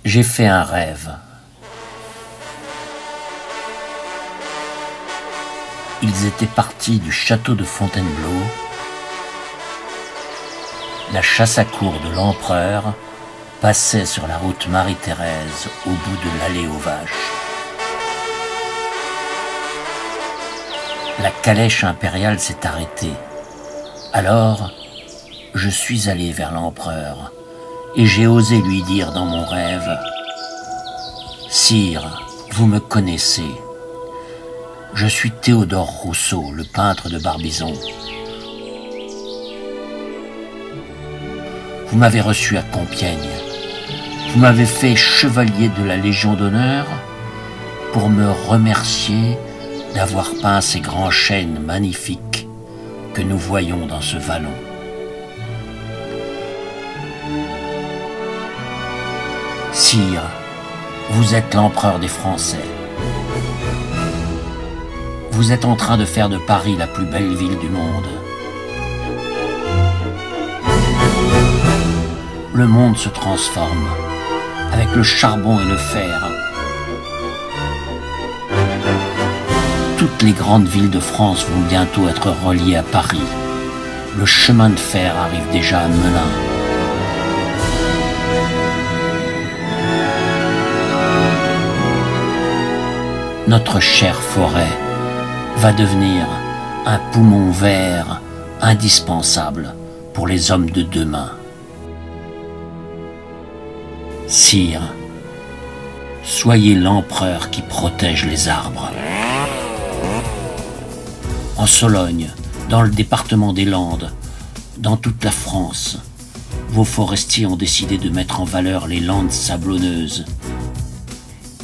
J'ai fait un rêve. Ils étaient partis du château de Fontainebleau. La chasse à courre de l'empereur passait sur la route Marie-Thérèse au bout de l'allée aux vaches. La calèche impériale s'est arrêtée. Alors, je suis allé vers l'empereur et j'ai osé lui dire dans mon rêve « Sire, vous me connaissez. Je suis Théodore Rousseau, le peintre de Barbizon. Vous m'avez reçu à Compiègne. Vous m'avez fait chevalier de la Légion d'honneur pour me remercier d'avoir peint ces grands chênes magnifiques que nous voyons dans ce vallon. Sire, vous êtes l'empereur des Français. Vous êtes en train de faire de Paris la plus belle ville du monde. Le monde se transforme avec le charbon et le fer. Toutes les grandes villes de France vont bientôt être reliées à Paris. Le chemin de fer arrive déjà à Melun. Notre chère forêt va devenir un poumon vert indispensable pour les hommes de demain. Sire, soyez l'empereur qui protège les arbres. En Sologne, dans le département des Landes, dans toute la France, vos forestiers ont décidé de mettre en valeur les landes sablonneuses.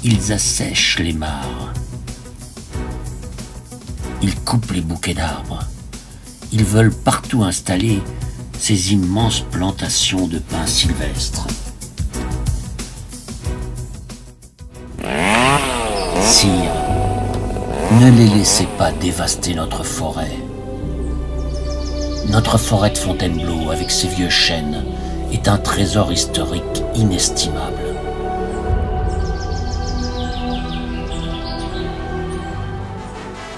Ils assèchent les mares. Ils coupent les bouquets d'arbres. Ils veulent partout installer ces immenses plantations de pins sylvestres. Sire, ne les laissez pas dévaster notre forêt. Notre forêt de Fontainebleau, avec ses vieux chênes, est un trésor historique inestimable.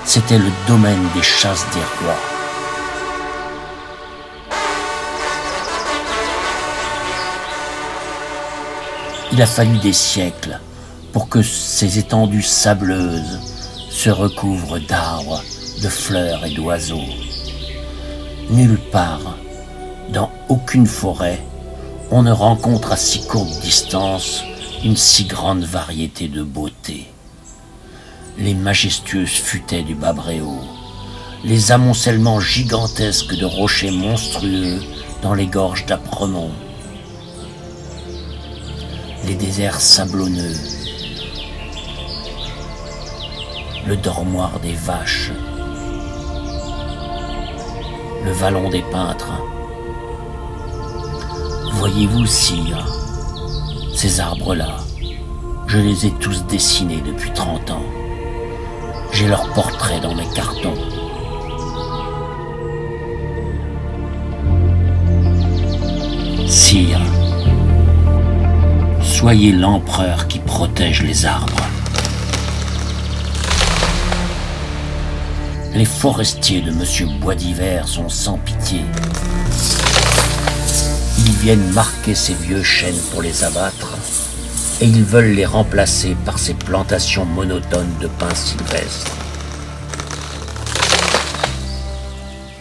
C'était le domaine des chasses des rois. Il a fallu des siècles pour que ces étendues sableuses se recouvrent d'arbres, de fleurs et d'oiseaux. Nulle part, dans aucune forêt, on ne rencontre à si courte distance une si grande variété de beauté. Les majestueuses futaies du Babréau, les amoncellements gigantesques de rochers monstrueux dans les gorges d'Apremont, les déserts sablonneux, le dormoir des vaches, le vallon des peintres. Voyez-vous, sire, ces arbres-là, je les ai tous dessinés depuis 30 ans. J'ai leurs portraits dans mes cartons. Sire, soyez l'empereur qui protège les arbres. Les forestiers de Monsieur Boisdivers sont sans pitié. Ils viennent marquer ces vieux chênes pour les abattre et ils veulent les remplacer par ces plantations monotones de pins sylvestres.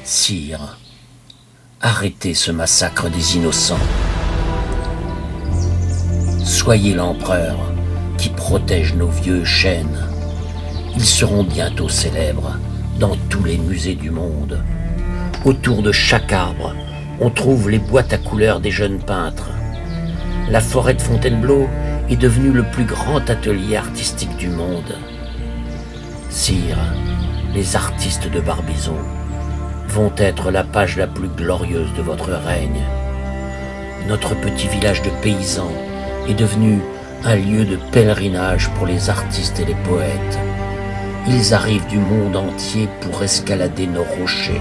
Sire, arrêtez ce massacre des innocents. Soyez l'empereur qui protège nos vieux chênes. Ils seront bientôt célèbres dans tous les musées du monde. Autour de chaque arbre, on trouve les boîtes à couleurs des jeunes peintres. La forêt de Fontainebleau est devenue le plus grand atelier artistique du monde. Sire, les artistes de Barbizon vont être la page la plus glorieuse de votre règne. Notre petit village de paysans est devenu un lieu de pèlerinage pour les artistes et les poètes. Ils arrivent du monde entier pour escalader nos rochers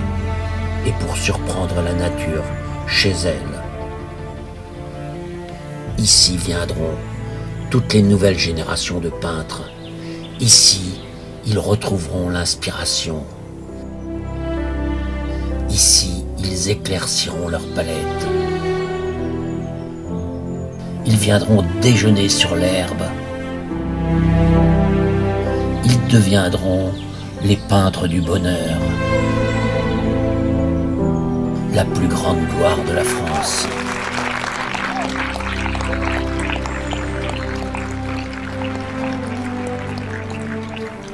et pour surprendre la nature chez elle. Ici viendront toutes les nouvelles générations de peintres. Ici, ils retrouveront l'inspiration. Ici, ils éclairciront leur palette. Ils viendront déjeuner sur l'herbe. Ils deviendront les peintres du bonheur, la plus grande gloire de la France.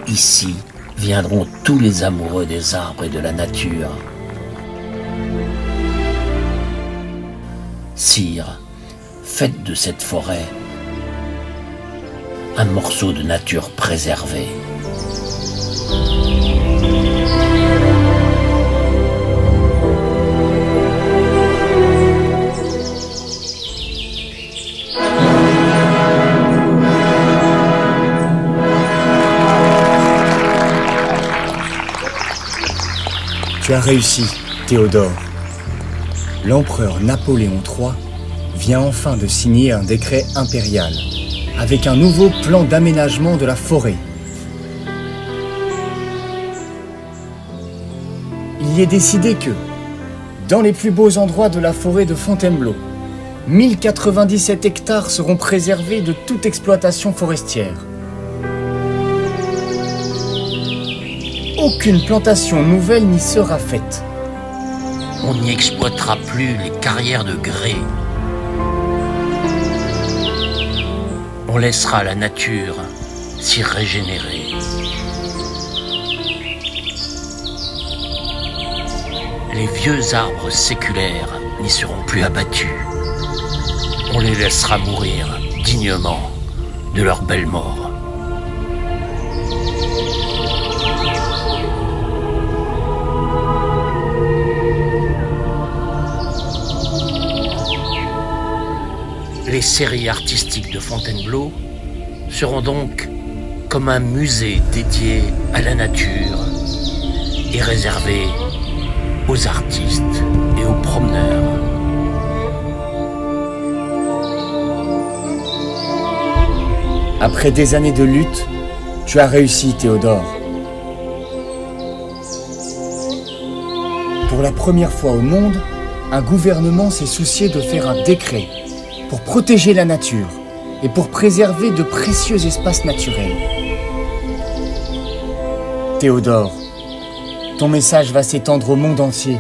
Ici viendront tous les amoureux des arbres et de la nature. Sire, faites de cette forêt un morceau de nature préservée. Tu as réussi, Théodore. L'empereur Napoléon III vient enfin de signer un décret impérial avec un nouveau plan d'aménagement de la forêt. Il y est décidé que, dans les plus beaux endroits de la forêt de Fontainebleau, 1097 hectares seront préservés de toute exploitation forestière. Aucune plantation nouvelle n'y sera faite. On n'y exploitera plus les carrières de grès. On laissera la nature s'y régénérer. Les vieux arbres séculaires n'y seront plus abattus. On les laissera mourir dignement de leur belle mort. Les séries artistiques de Fontainebleau seront donc comme un musée dédié à la nature et réservé aux artistes et aux promeneurs. Après des années de lutte, tu as réussi, Théodore. Pour la première fois au monde, un gouvernement s'est soucié de faire un décret pour protéger la nature et pour préserver de précieux espaces naturels. Théodore, ton message va s'étendre au monde entier.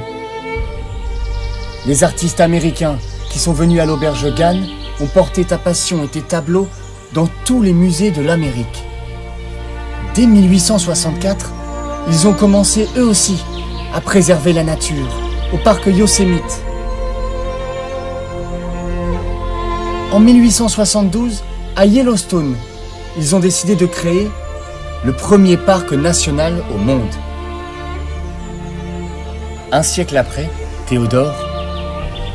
Les artistes américains qui sont venus à l'auberge Gann ont porté ta passion et tes tableaux dans tous les musées de l'Amérique. Dès 1864, ils ont commencé eux aussi à préserver la nature au parc Yosemite. En 1872, à Yellowstone, ils ont décidé de créer le premier parc national au monde. Un siècle après, Théodore,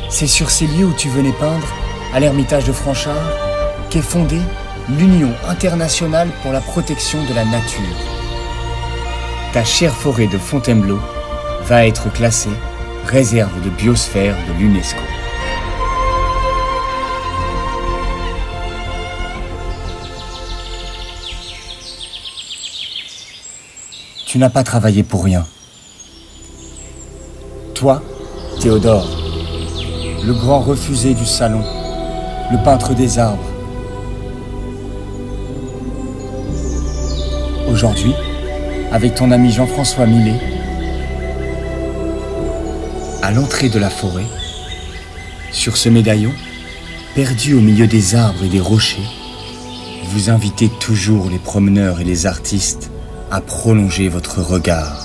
c'est sur ces lieux où tu venais peindre, à l'Ermitage de Franchart, qu'est fondée l'Union internationale pour la protection de la nature. Ta chère forêt de Fontainebleau va être classée réserve de biosphère de l'UNESCO. Tu n'as pas travaillé pour rien. Toi, Théodore, le grand refusé du salon, le peintre des arbres. Aujourd'hui, avec ton ami Jean-François Millet, à l'entrée de la forêt, sur ce médaillon, perdu au milieu des arbres et des rochers, vous invitez toujours les promeneurs et les artistes à prolonger votre regard.